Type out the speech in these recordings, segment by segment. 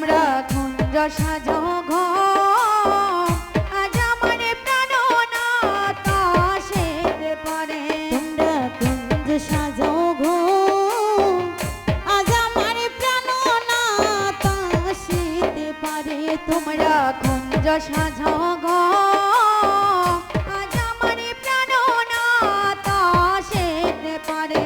তোমরা কুঞ্জ সাজাও ঘর আজ আমার প্রাণনাথ আসিতে পারে। তোমরা কুঞ্জ সাজাও গো আজ আমার প্রাণনাথ আসিতে পারে। তোমরা কুঞ্জ সাজাও ঘর আজ আমার প্রাণনাথ আসিতে পারে।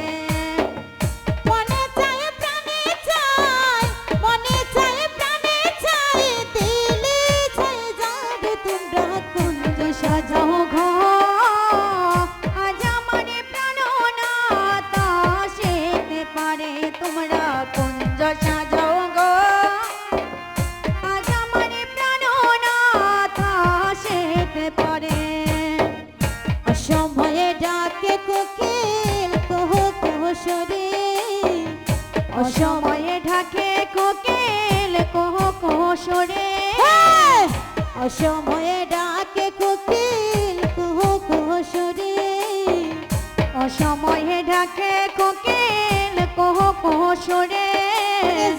মনে চায় প্রাণে চায় মনে চায় প্রাণে চায় দিলে চায় যাবে। তোমরা কুঞ্জ সাজাও ঘর আজ আমার প্রাণনাথ আসিতে পারে। তোমরা কুঞ্জ সাজাও ঘর আজ আমার প্রাণনাথ আসিতে পারে। অসময়ে ডাকে কোকিল কহ কহ সরে। অসময়ে ঢাকে কোকিল কহ কহ সরে। অসময়ে ডাকে কোকিল কহ কহ সরে। অসময়ে ঢাকে কোকিল কহ কহ সরে।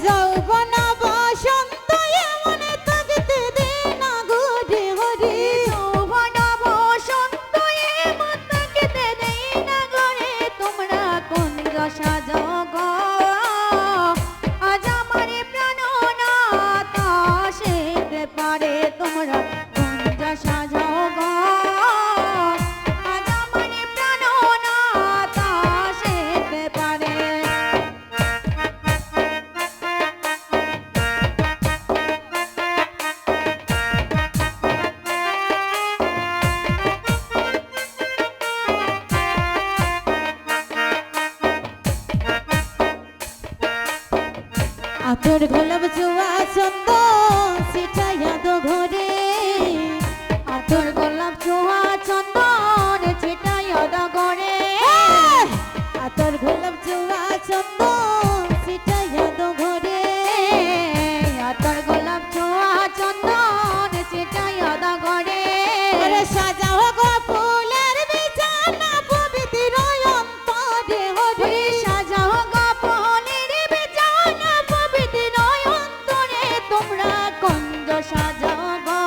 যৌবন বসন্ত এমন থাকতে দে না গরে হরি। যৌবন বসন্ত এমন থাকিতে দেই না ঘরে। তোমরা কুঞ্জ সাজাও ঘর আজ আমার প্রাণনাথ আসিতে পারে। তোমরা কুঞ্জ সাজাও ঘর আজ আমার প্রাণনাথ আসিতে পারে। আতর গোলাপ জুয়া চন্দন ছিটাইয়া দো ঘরে। আতর গোলাপ ছোঁয়া চন্দন ছিটাইয়া দাও ঘরে। আতর গোলাপ জুয়া চন্দন ছিটাইয়া দো ঘরে। আতর গোলাপ ছোঁয়া চন্দন ছিটাইয়া দাও ঘরে। ওরে সাজাও গো ফুলের বিছানা পবিত্র অন্তরে হরি। সাজাও গো ফুলের বিছানা পবিত্র অন্তরে। তোমরা কুঞ্জ সাজাও গো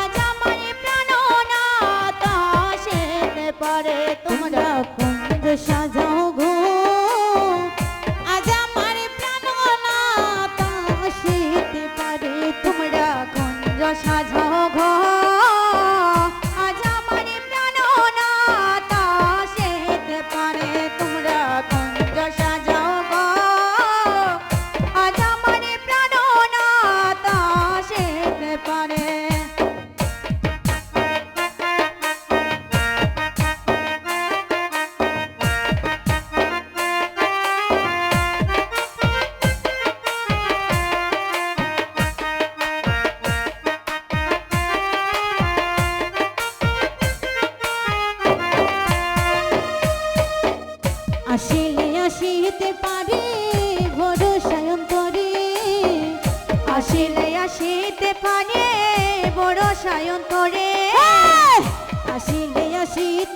আজ আমার প্রাণনাথ আসিতে পারে। তোমরা কুঞ্জ সাজাও গো আজ আমার প্রাণনাথ আসিতে পারে। তোমরা কুঞ্জ সাজাও ঘর আজ আমার প্রাণনাথ আসিতে পারে। তোমরা কুঞ্জ সাজাও ঘর আজ আমার প্রাণনাথ আসিতে পারে। আসিলে আসিতে পারে ভরসায় অন্তরে। আসিলে আসিতে পারে বড় সায়ন্তরে। আসিলে আসিতে